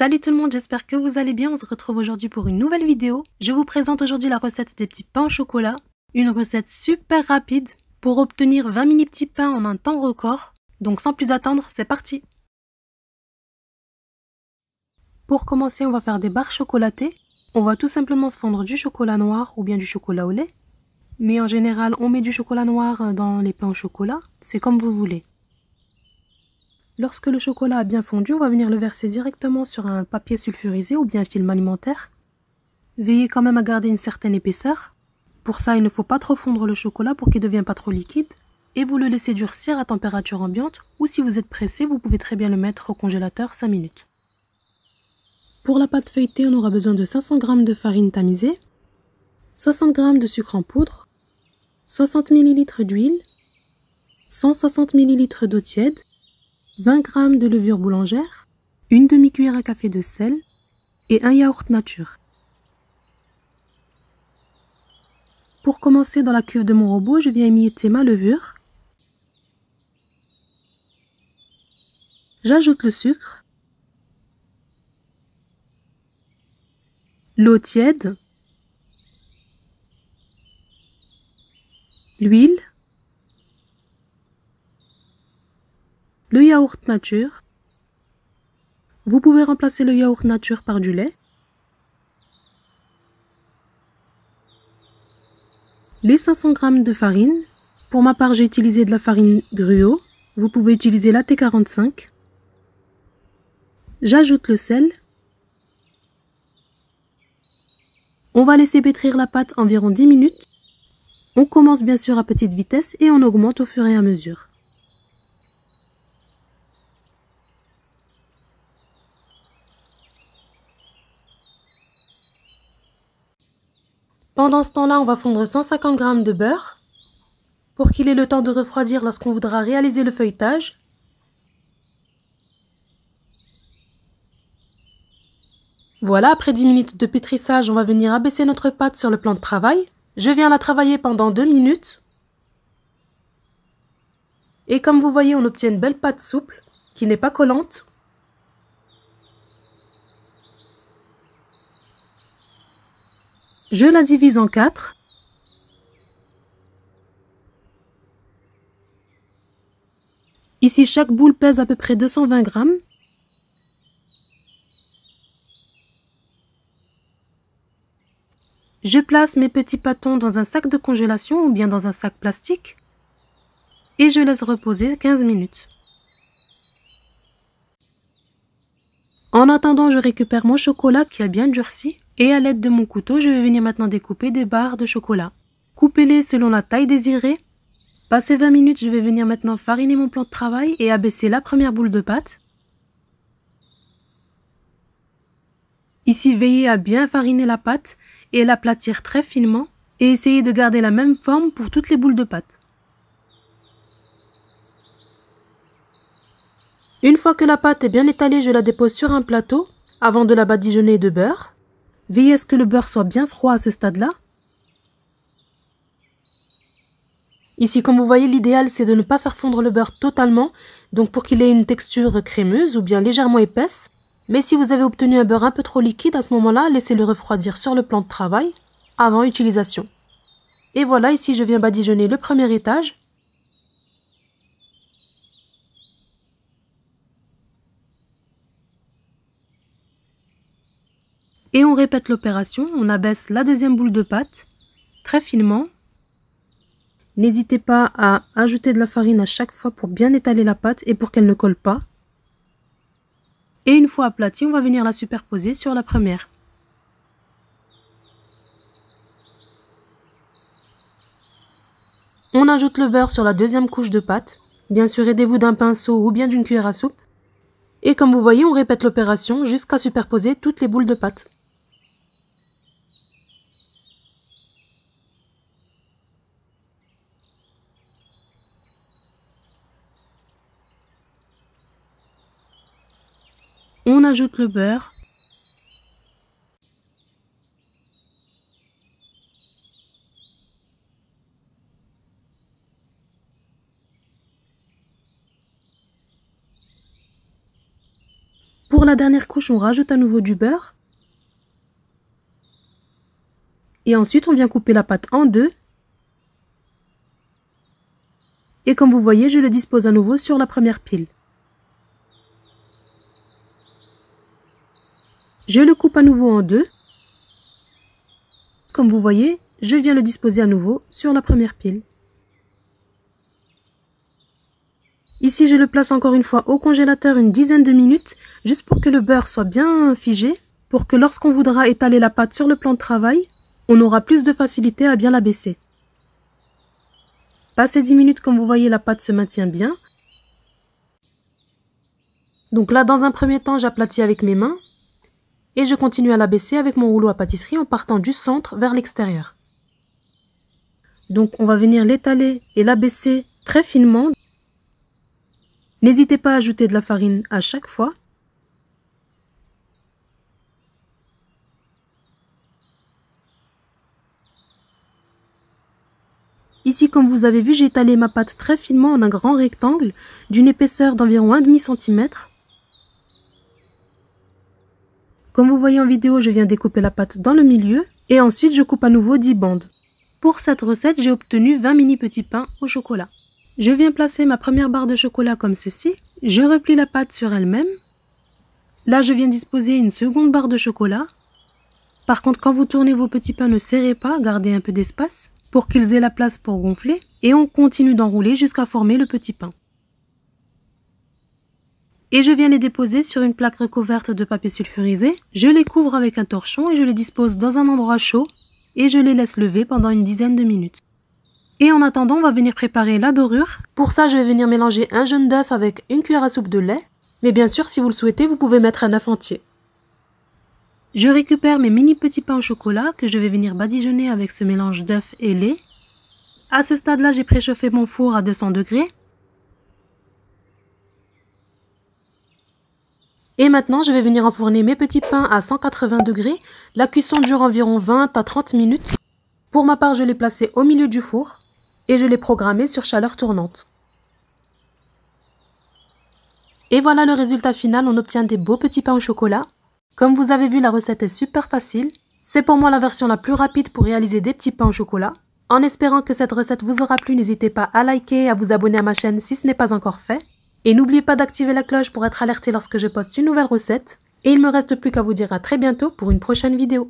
Salut tout le monde, j'espère que vous allez bien. On se retrouve aujourd'hui pour une nouvelle vidéo. Je vous présente aujourd'hui la recette des petits pains au chocolat. Une recette super rapide pour obtenir 20 mini petits pains en un temps record. Donc sans plus attendre, c'est parti. Pour commencer, on va faire des barres chocolatées. On va tout simplement fondre du chocolat noir ou bien du chocolat au lait. Mais en général, on met du chocolat noir dans les pains au chocolat. C'est comme vous voulez. Lorsque le chocolat a bien fondu, on va venir le verser directement sur un papier sulfurisé ou bien un film alimentaire. Veillez quand même à garder une certaine épaisseur. Pour ça, il ne faut pas trop fondre le chocolat pour qu'il ne devienne pas trop liquide. Et vous le laissez durcir à température ambiante ou si vous êtes pressé, vous pouvez très bien le mettre au congélateur 5 minutes. Pour la pâte feuilletée, on aura besoin de 500 g de farine tamisée, 60 g de sucre en poudre, 60 ml d'huile, 160 ml d'eau tiède, 20 g de levure boulangère, une demi-cuillère à café de sel et un yaourt nature. Pour commencer, dans la cuve de mon robot, je viens émietter ma levure. J'ajoute le sucre, l'eau tiède, l'huile, le yaourt nature. Vous pouvez remplacer le yaourt nature par du lait. Les 500 g de farine. Pour ma part, j'ai utilisé de la farine gruau. Vous pouvez utiliser la T45. J'ajoute le sel. On va laisser pétrir la pâte environ 10 minutes. On commence bien sûr à petite vitesse et on augmente au fur et à mesure. Pendant ce temps-là, on va fondre 150 g de beurre pour qu'il ait le temps de refroidir lorsqu'on voudra réaliser le feuilletage. Voilà, après 10 minutes de pétrissage, on va venir abaisser notre pâte sur le plan de travail. Je viens la travailler pendant 2 minutes. Et comme vous voyez, on obtient une belle pâte souple, qui n'est pas collante. Je la divise en 4. Ici, chaque boule pèse à peu près 220 g. Je place mes petits pâtons dans un sac de congélation ou bien dans un sac plastique. Et je laisse reposer 15 minutes. En attendant, je récupère mon chocolat qui a bien durci. Et à l'aide de mon couteau, je vais venir maintenant découper des barres de chocolat. Coupez-les selon la taille désirée. Passé 20 minutes, je vais venir maintenant fariner mon plan de travail et abaisser la première boule de pâte. Ici, veillez à bien fariner la pâte et l'aplatir très finement et essayez de garder la même forme pour toutes les boules de pâte. Une fois que la pâte est bien étalée, je la dépose sur un plateau avant de la badigeonner de beurre. Veillez à ce que le beurre soit bien froid à ce stade-là. Ici, comme vous voyez, l'idéal c'est de ne pas faire fondre le beurre totalement, donc pour qu'il ait une texture crémeuse ou bien légèrement épaisse. Mais si vous avez obtenu un beurre un peu trop liquide, à ce moment-là, laissez-le refroidir sur le plan de travail avant utilisation. Et voilà, ici je viens badigeonner le premier étage. Et on répète l'opération, on abaisse la deuxième boule de pâte très finement. N'hésitez pas à ajouter de la farine à chaque fois pour bien étaler la pâte et pour qu'elle ne colle pas. Et une fois aplatie, on va venir la superposer sur la première. On ajoute le beurre sur la deuxième couche de pâte. Bien sûr, aidez-vous d'un pinceau ou bien d'une cuillère à soupe. Et comme vous voyez, on répète l'opération jusqu'à superposer toutes les boules de pâte. On ajoute le beurre. Pour la dernière couche, on rajoute à nouveau du beurre. Et ensuite, on vient couper la pâte en deux. Et comme vous voyez, je le dispose à nouveau sur la première pile. Je le coupe à nouveau en deux. Comme vous voyez, je viens le disposer à nouveau sur la première pile. Ici, je le place encore une fois au congélateur une dizaine de minutes, juste pour que le beurre soit bien figé, pour que lorsqu'on voudra étaler la pâte sur le plan de travail, on aura plus de facilité à bien la baisser. Passé 10 minutes, comme vous voyez, la pâte se maintient bien. Donc là, dans un premier temps, j'aplatis avec mes mains et je continue à la baisser avec mon rouleau à pâtisserie en partant du centre vers l'extérieur. Donc on va venir l'étaler et la baisser très finement. N'hésitez pas à ajouter de la farine à chaque fois. Ici, comme vous avez vu, j'ai étalé ma pâte très finement en un grand rectangle d'une épaisseur d'environ 1,5 cm. Comme vous voyez en vidéo, je viens découper la pâte dans le milieu et ensuite je coupe à nouveau 10 bandes. Pour cette recette, j'ai obtenu 20 mini petits pains au chocolat. Je viens placer ma première barre de chocolat comme ceci. Je replie la pâte sur elle-même. Là, je viens disposer une seconde barre de chocolat. Par contre, quand vous tournez vos petits pains, ne serrez pas, gardez un peu d'espace pour qu'ils aient la place pour gonfler. Et on continue d'enrouler jusqu'à former le petit pain. Et je viens les déposer sur une plaque recouverte de papier sulfurisé. Je les couvre avec un torchon et je les dispose dans un endroit chaud. Et je les laisse lever pendant une dizaine de minutes. Et en attendant, on va venir préparer la dorure. Pour ça, je vais venir mélanger un jaune d'œuf avec une cuillère à soupe de lait. Mais bien sûr, si vous le souhaitez, vous pouvez mettre un œuf entier. Je récupère mes mini petits pains au chocolat que je vais venir badigeonner avec ce mélange d'œuf et lait. À ce stade-là, j'ai préchauffé mon four à 200 degrés. Et maintenant, je vais venir enfourner mes petits pains à 180 degrés. La cuisson dure environ 20 à 30 minutes. Pour ma part, je l'ai placé au milieu du four et je l'ai programmé sur chaleur tournante. Et voilà le résultat final, on obtient des beaux petits pains au chocolat. Comme vous avez vu, la recette est super facile. C'est pour moi la version la plus rapide pour réaliser des petits pains au chocolat. En espérant que cette recette vous aura plu, n'hésitez pas à liker et à vous abonner à ma chaîne si ce n'est pas encore fait. Et n'oubliez pas d'activer la cloche pour être alerté lorsque je poste une nouvelle recette. Et il ne me reste plus qu'à vous dire à très bientôt pour une prochaine vidéo.